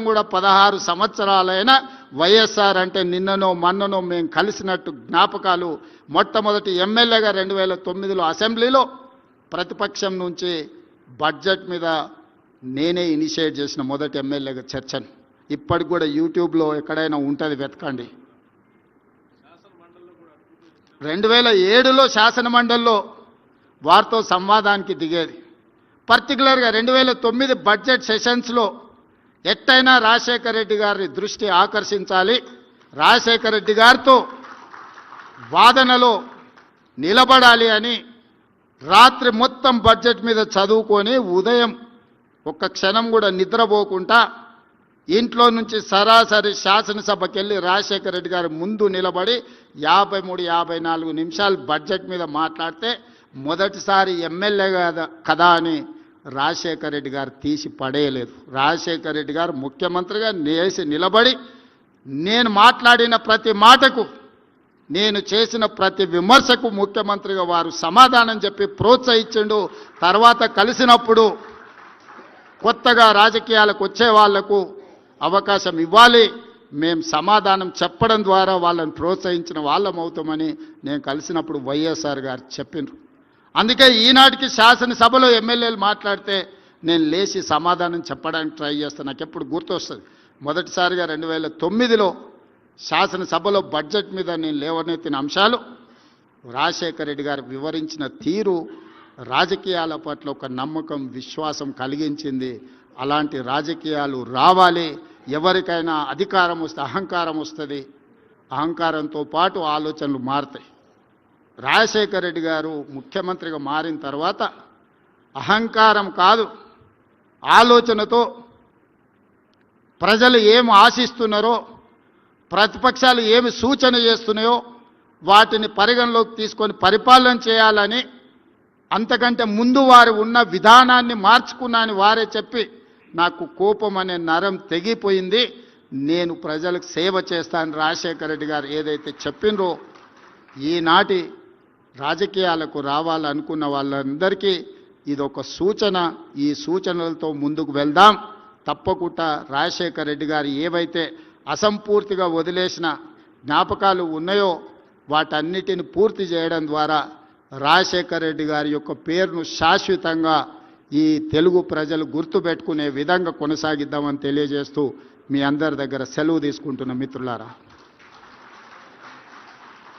కూడా 16 సంవత్సరాలైనా వైఎస్ఆర్ అంటే నిన్ననో మన్ననో మేము కలిసినట్టు జ్ఞాపకాలు. మొట్టమొదటి ఎమ్మెల్యేగా 2009లో అసెంబ్లీలో ప్రతిపక్షం నుంచి బడ్జెట్ మీద నేనే ఇనిషియేట్ చేసిన మొదటి ఎమ్మెల్యేగా చర్చను. ఇప్పటికి కూడా యూట్యూబ్లో ఎక్కడైనా ఉంటుంది, వెతకండి. 2007లో శాసనమండలిలో వారితో సంవాదానికి దిగేది. పర్టికులర్గా 2009 బడ్జెట్ సెషన్స్లో ఎట్టయినా రాజశేఖర రెడ్డి గారి దృష్టి ఆకర్షించాలి, రాజశేఖర రెడ్డి గారితో వాదనలో నిలబడాలి అని రాత్రి మొత్తం బడ్జెట్ మీద చదువుకొని ఉదయం ఒక్క క్షణం కూడా నిద్రపోకుండా ఇంట్లో నుంచి సరాసరి శాసనసభకి వెళ్ళి రాజశేఖర రెడ్డి గారి ముందు నిలబడి 53-54 నిమిషాలు బడ్జెట్ మీద మాట్లాడితే మొదటిసారి ఎమ్మెల్యే కదా అని రాజశేఖర రెడ్డి గారు తీసి పడేయలేదు. రాజశేఖర రెడ్డి గారు ముఖ్యమంత్రిగా లేచి నిలబడి నేను మాట్లాడిన ప్రతి మాటకు, నేను చేసిన ప్రతి విమర్శకు ముఖ్యమంత్రిగా వారు సమాధానం చెప్పి ప్రోత్సహించిండు. తర్వాత కలిసినప్పుడు కొత్తగా రాజకీయాలకు వచ్చే వాళ్లకు అవకాశం ఇవ్వాలి, మేము సమాధానం చెప్పడం ద్వారా వాళ్ళని ప్రోత్సహించిన వాళ్ళం అవుతామని నేను కలిసినప్పుడు వైఎస్ఆర్ గారు చెప్పిండ్రు. అందుకే ఈనాటికి శాసనసభలో ఎమ్మెల్యేలు మాట్లాడితే నేను లేచి సమాధానం చెప్పడానికి ట్రై చేస్తాను. నాకు ఎప్పుడు గుర్తొస్తుంది, మొదటిసారిగా 2009లో శాసనసభలో బడ్జెట్ మీద నేను లేవనెత్తిన అంశాలు రాజశేఖర రెడ్డి గారు వివరించిన తీరు రాజకీయాల పట్ల ఒక నమ్మకం, విశ్వాసం కలిగించింది. అలాంటి రాజకీయాలు రావాలి. ఎవరికైనా అధికారం వస్తే అహంకారం వస్తుంది, అహంకారంతో పాటు ఆలోచనలు మారుతాయి. రాజశేఖర రెడ్డి గారు ముఖ్యమంత్రిగా మారిన తర్వాత అహంకారం కాదు, ఆలోచనతో ప్రజలు ఏమి ఆశిస్తున్నారో, ప్రతిపక్షాలు ఏమి సూచన చేస్తున్నాయో వాటిని పరిగణలోకి తీసుకొని పరిపాలన చేయాలని, అంతకంటే ముందు వారు ఉన్న విధానాన్ని మార్చుకున్నాని వారే చెప్పి నాకు కోపం అనే నరం తెగిపోయింది, నేను ప్రజలకు సేవ చేస్తాను రాజశేఖర రెడ్డి గారు ఏదైతే చెప్పినరో, ఈనాటి రాజకీయాలకు రావాలనుకున్న వాళ్ళందరికీ ఇదొక సూచన. ఈ సూచనలతో ముందుకు వెళ్దాం. తప్పకుండా రాజశేఖర రెడ్డి గారు ఏవైతే అసంపూర్తిగా వదిలేసిన జ్ఞాపకాలు ఉన్నాయో వాటన్నిటిని పూర్తి చేయడం ద్వారా రాజశేఖర రెడ్డి గారి యొక్క పేరును శాశ్వతంగా ఈ తెలుగు ప్రజలు గుర్తుపెట్టుకునే విధంగా కొనసాగిద్దామని తెలియజేస్తూ మీ అందరి దగ్గర సెలవు తీసుకుంటున్న మిత్రులారా.